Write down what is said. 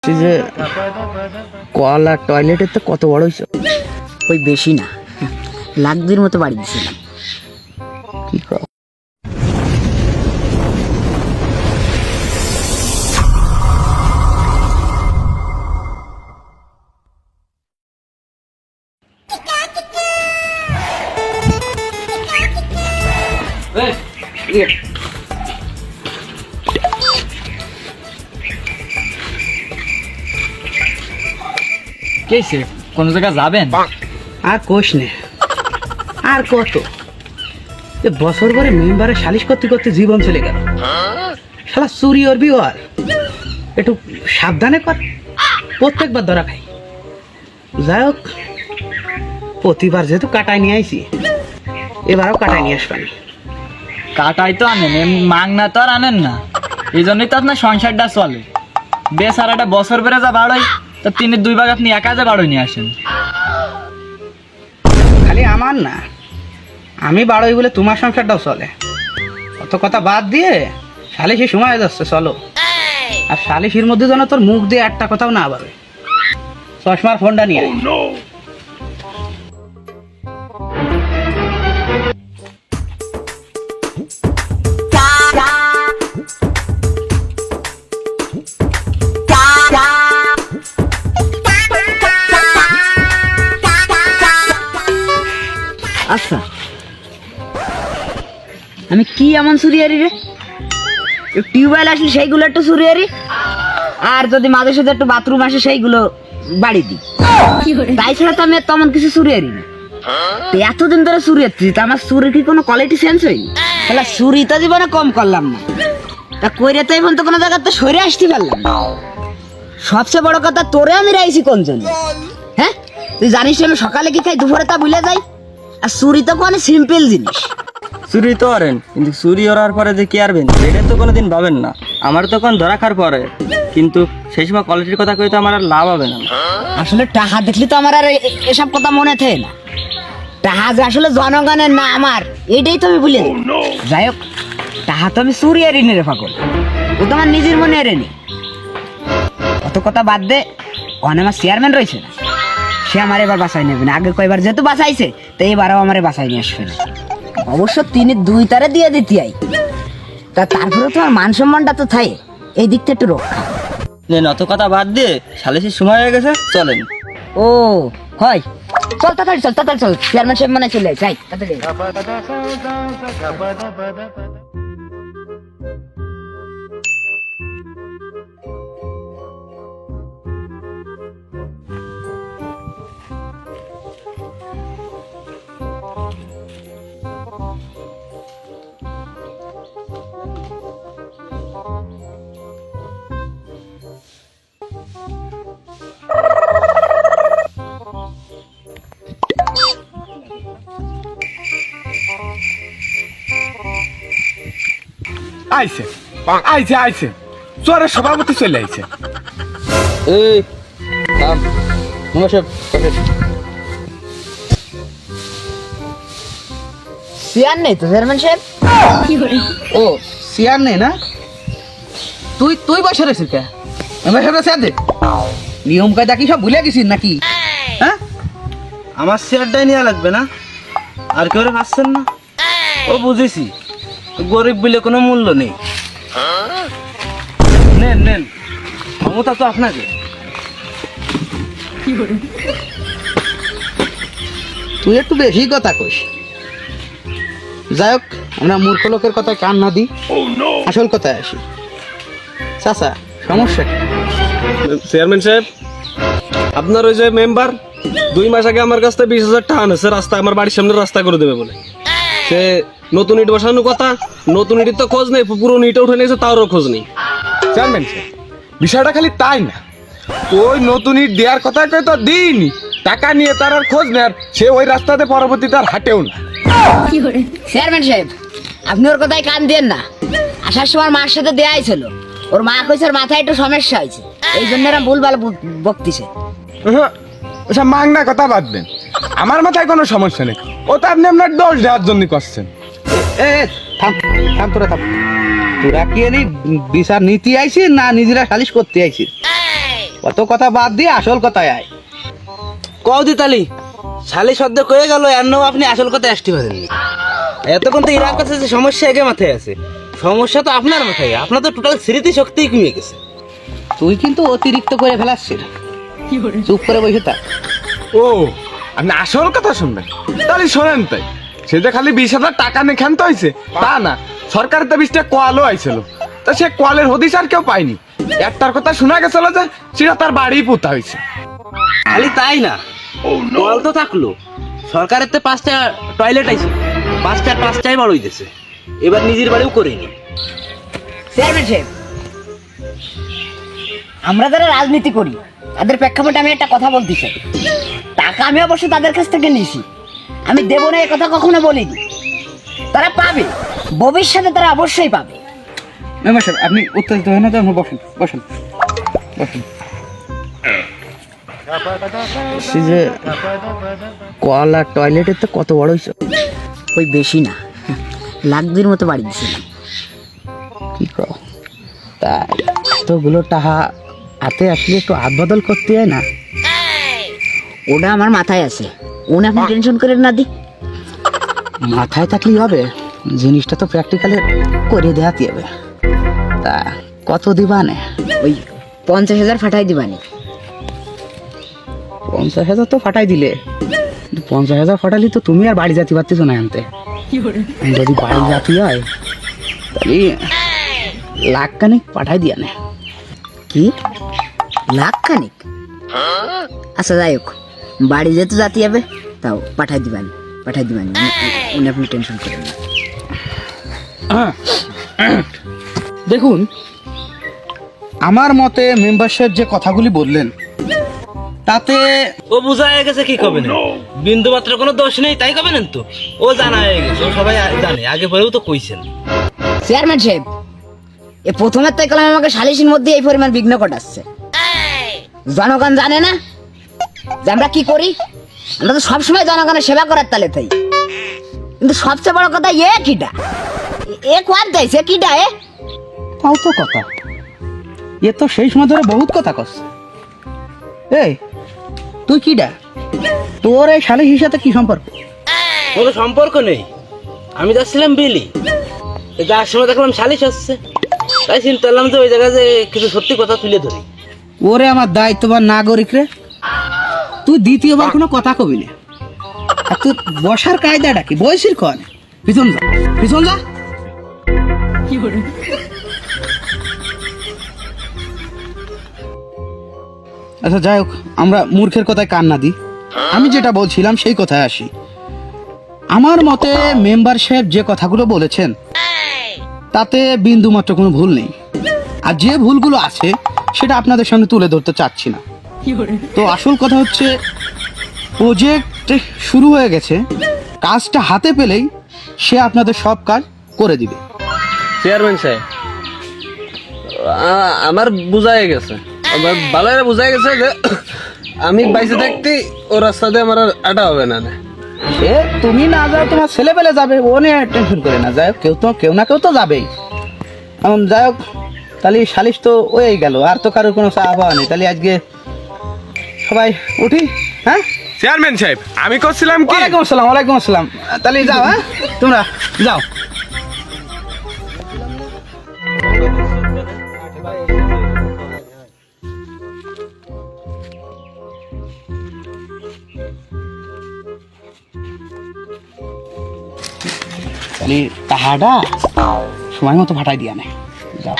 যে কল আর টয়লেটের তো কত বড় হয়েছে? ওই বেশি না, লাখ দুইয়ের মতো বাড়ি দিছিলাম। কি কর? কেসে কোন জায়গায় যাবেন? আর কোষ নে, আর কত বছর পরে মেম্বারে সালিশ করতে করতে জীবন চলে গেল। শালা চুরি ওর বিওয়ার একটু সাবধানে কর, প্রত্যেকবার ধরা খাই। যাই হোক, প্রতিবার যেহেতু কাটায় নিয়ে আইছি, এবারও কাটায় নিয়ে আসবানি। কাটাই তো আনেন, মাংনা তো আর আনেন না। এই জন্যই তো আপনার সংসারটা চলে। বেচারাটা বছর বেড়ে যা বাড়োয়, তো 3/2 ভাগ আপনি একা যা বাড়োয় নিয়ে আসেন। খালি আমার না, আমি বাড়োই বলে তোমার সংসারটাও চলে। অত কথা বাদ দিয়ে সালিশি সময় যাচ্ছে, চলো। আর সালিশির মধ্যে যেন তোর মুখ দিয়ে একটা কথাও না বাড়ে। চশমার ফোনটা নিয়ে আয়। আচ্ছা, আমি কি এমন চুরিয়ারি রে? টিউবওয়েল আসলে সেইগুলো একটু চুরিয়ারি, আর যদি মাঝে সাথে একটু বাথরুম আসে সেইগুলো বাড়ি দিই। তাই ছাড়া তো আমি আর তেমন কিছু চুরিয়ারি না। তো এতদিন ধরে চুরি হচ্ছি, তা আমার চুরির কি কোনো কোয়ালিটি চেঞ্জ হয়নি? তাহলে চুরি তো জীবনে কম করলাম না, তা কইরে তো এখন তো কোনো জায়গাতে সরে আসতে পারলাম না। সবচেয়ে বড় কথা, তোরে আমি রাইছি কোন জন্য? হ্যাঁ, তুই জানিস আমি সকালে কি খাই, দুপুরে তা ভুলে যাই। আর চুরি তো কোনো সিম্পল জিনিস। চুরি তো করেন, কিন্তু চুরি করার পরে যে কি আরবেন এটা তো কোনোদিন ভাবেন না। আমার তো কোন ধরা খার পরে, কিন্তু সেই সময় কোয়ালিটির কথা কই তো আমার আর লাভ হবে না। আসলে টাহা দেখলি তো আমার আর এসব কথা মনে থাকে না। টাহা যে আসলে জনগণের না আমার, এটাই তো আমি ভুলে যাই। যাই হোক, টাহা তো আমি চুরি আর ঋণের ফাঁকল, ও তো আমার নিজের মনে আর নি। অত কথা বাদ দে, ওখানে আমার চেয়ারম্যান রয়েছে না, সে আমার এবার বাসায় নেবে না। আগে কয়বার যেহেতু বাসাইছে, তো এবারও আমার বাসায় নিয়ে আসবে না। অবশ্য 3/2 তারে দিয়ে দিতে আই, তা তারপরে তোমার মান সম্মানটা তো থাকে, এই দিকটা একটু রক্ষা। নেন, অত কথা বাদ দিয়ে সালিশির সময় হয়ে গেছে, চলেন। ও হয়, চল তাড়াতাড়ি চল, তাড়াতাড়ি চল, চেয়ারম্যান সাহেব মানে চলে যাই তাড়াতাড়ি। আইছে আইছে আইছে চোরের সভাপতি চলে আইছে। এই থাম, নমস্কার। চেয়ার নেই তো চেয়ারম্যান সাহেব? ও চেয়ার নেই না? তুই তুই বসে রেছিস কে? চেয়ার দে। নিয়ম কায়দা কি সব ভুলে গেছিস নাকি? হ্যাঁ, আমার চেয়ারটাই নেওয়া লাগবে না? আর কেউ পাচ্ছেন না? ও বুঝেছি, গরিব বলে কোনো মূল্য নেই। নেন নেন, ক্ষমতা তো আপনাকে। তুই একটু বেশি কথা কইস। যাই হোক, আমরা মূর্খ লোকের কথায় কান না দিই, আসল কথায় আসি। চাচা, সমস্যা কি? চেয়ারম্যান সাহেব, আপনার ওই যে মেম্বার 2 মাস আগে আমার কাছ থেকে 20,000 টাকা আনেছে, রাস্তা আমার বাড়ির সামনে রাস্তা করে দেবে বলে। সে নতুন ইট বসানোর কথা, নতুন ইটের তো খোঁজ নেই, পুরনো ইটে উঠে নিয়েছে, তারও খোঁজ নেই। চেয়ারম্যান সাহেব, বিষয়টা খালি তাই না, ওই নতুন ইট দেওয়ার কথা কই তো দিইনি, টাকা নিয়ে তার আর খোঁজ নেই, আর সে ওই রাস্তাতে পরবর্তীতে আর হাঁটেও না। চেয়ারম্যান সাহেব, আপনি ওর কথায় কান দেন না। আসার সময় মার সাথে দেয়াই ছিল, ওর মা কইছে ওর মাথায় একটু সমস্যা হয়েছে, এই জন্য এরা ভুলভাল বকতিছে। ওসব মাংনা কথা বাদ দেন, আমার মাথায় কোনো সমস্যা নেই, ও তো আপনি আপনার দোষ দেওয়ার জন্য করছেন। এ থাম থাম, তোরা থাম। তোরা কি এনে বিচার নীতি আইছিস না নিজেরা সালিশ করতে আইছিস? অত কথা বাদ দিয়ে আসল কথায় আয়। কও দিতালি শালি শব্দ কয়ে গেল এর আপনি আসল কথা আসতে পারেননি। এতক্ষণ তো ইরার কাছে যে সমস্যা একে মাথায় আছে, সমস্যা তো আপনার মাথায়, আপনার তো টোটাল স্মৃতি শক্তিই কমে গেছে। তুই কিন্তু অতিরিক্ত করে ফেলাচ্ছিস, চুপ করে বসে থাক। ও আপনি আসল কথা শুনবেন, তাহলে শোনেন। তাই সেটা খালি 20,000 টাকা নিয়ে ক্ষান্ত হয়েছে তা না, সরকারের তো 20টা কোয়ালও আইছিল, তা সে কোয়ালের হদিস আর কেউ পায়নি। একটার কথা শোনা গেছিল যে সেটা তার বাড়ি পুতা হয়েছে। খালি তাই না, কল তো থাকলো, সরকারের তো 5টা টয়লেট আইছে, 5টায় বড় হইতেছে, এবার নিজের বাড়িও করিনি। চেয়ারম্যান সাহেব, আমরা যারা রাজনীতি করি তাদের প্রেক্ষাপটে আমি একটা কথা বলতে চাই। টাকা আমি অবশ্য তাদের কাছ থেকে নিয়েছি, আমি দেবো না এ কথা কখনো বলিনি। তারা পাবে, ভবিষ্যতে তারা অবশ্যই পাবে। মেম্বার সাহেব আপনি উত্তেজিত হয়ে না তো, আপনি বসেন বসেন বসেন। যে কল আর টয়লেটের তো কত বড় হয়েছে? ওই বেশি না, লাখ-2 মতো বাড়ি দিয়েছিলাম। কি কর তাই এতগুলো টাকা হাতে আসলে একটু হাত বদল করতে হয় না? ওটা আমার মাথায় আছে, ওনে আপনি টেনশন করেন না দি। মাথায় থাকলেই হবে, জিনিসটা তো প্র্যাকটিক্যালে করে দেখাতে হবে। তা কত দিবানে? ওই 50,000 ফাটাই দিবানি। 50,000 তো ফাটাই দিলে, 50,000 ফাটালি তো তুমি আর বাড়ি যাতে পারতেছো না আনতে। যদি বাড়ি যাতে হয় তাহলে লাখ খানিক পাঠাই দিয়া না। কি লাখ খানিক? আচ্ছা যাই হোক, বাড়ি যেতে যাতে হবে, তাও পাঠাই দিবানি উনি আপনি টেনশন করেন না। দেখুন, আমার মতে মেম্বারশিপ যে কথাগুলি বললেন তাতে ও বুঝা হয়ে গেছে কি কবে না, বিন্দু মাত্র কোনো দোষ নেই তাই কবে নেন তো, ও জানা হয়ে গেছে, ও সবাই জানে, আগে পরেও তো কইছেন। চেয়ারম্যান সাহেব, এ প্রথমের তাই কলাম আমাকে সালিসির মধ্যে এই পরিমাণ বিঘ্ন ঘটাচ্ছে। জনগণ জানে না যে আমরা কি করি, আমরা তো সবসময় জনগণের সেবা করার তালে তাই। কিন্তু সবচেয়ে বড় কথা কিটা এ কোয়ার দেয়, সে কিটা তাও তো কথা, এ তো সেই সময় ধরে বহুত কথা কস। এই তুই কিডা? তোর এই শালির সাথে কি সম্পর্ক? কোনো সম্পর্ক নেই, আমি যাচ্ছিলাম বিলি, যার সময় দেখলাম সালিশ হচ্ছে, তাই চিন্তা করলাম যে ওই জায়গায় যে কিছু সত্যি কথা তুলে ধরি। ওরে আমার দায়িত্ববান নাগরিক রে, তুই দ্বিতীয়বার কোনো কথা কবি না। আর তুই বসার কায়দাটা কি? বয়সির কন পিছন যা, পিছন যা। আচ্ছা যাই হোক, আমরা মূর্খের কথায় কান না দিই। আমি যেটা বলছিলাম সেই কথায় আসি। আমার মতে মেম্বার সাহেব যে কথাগুলো বলেছেন তাতে বিন্দুমাত্র কোনো ভুল নেই, আর যে ভুলগুলো আছে সেটা আপনাদের সামনে তুলে ধরতে চাচ্ছি না। তো আসল কথা হচ্ছে, প্রজেক্ট শুরু হয়ে গেছে, কাজটা হাতে পেলেই সে আপনাদের সব কাজ করে দিবে। চেয়ারম্যান সাহেব, আমার বুঝাই গেছে, আমার ভালো বুঝাই গেছে যে আমি বাইসে থাকতে ও রাস্তাতে আমার আর আটা হবে না। সে তুমি না যাও, তোমার ছেলে পেলে যাবে, ও নিয়ে টেনশন করে না। যাই হোক, কেউ না কেউ তো যাবেই। যাই হোক, তাহলে সালিশ তো হয়েই গেল, আর তো কারোর কোনো চা পাওয়া নেই। তাহলে আজকে সবাই উঠি। হ্যাঁ চেয়ারম্যান সাহেব, আমি করছিলাম কি, ওয়ালাইকুম আসসালাম, ওয়ালাইকুম আসসালাম। তাহলে যাও, হ্যাঁ তোমরা যাও। তাহলে টাহাটা সময় মতো ফাটাই দিয়া নেই, যাও।